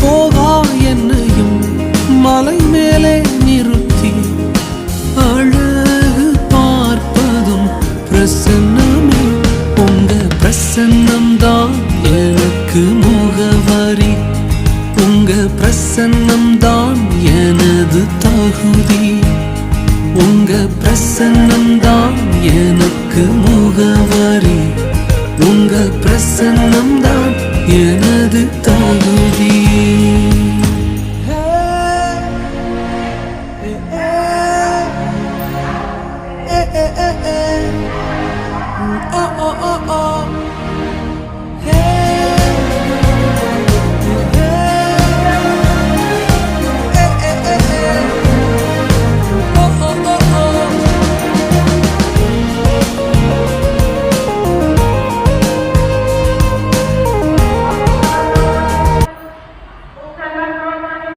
போகா என்னையும் மலை மேலே நிறுத்தி அழகு பார்ப்பதும் பிரசன்னமே. உங்க பிரசன்னம்தான் எனக்கு முகவரி, உங்க பிரசன்னம்தான் எனது தகுதி, உங்க பிரசன்னம்தான் எனக்கு முகவரி.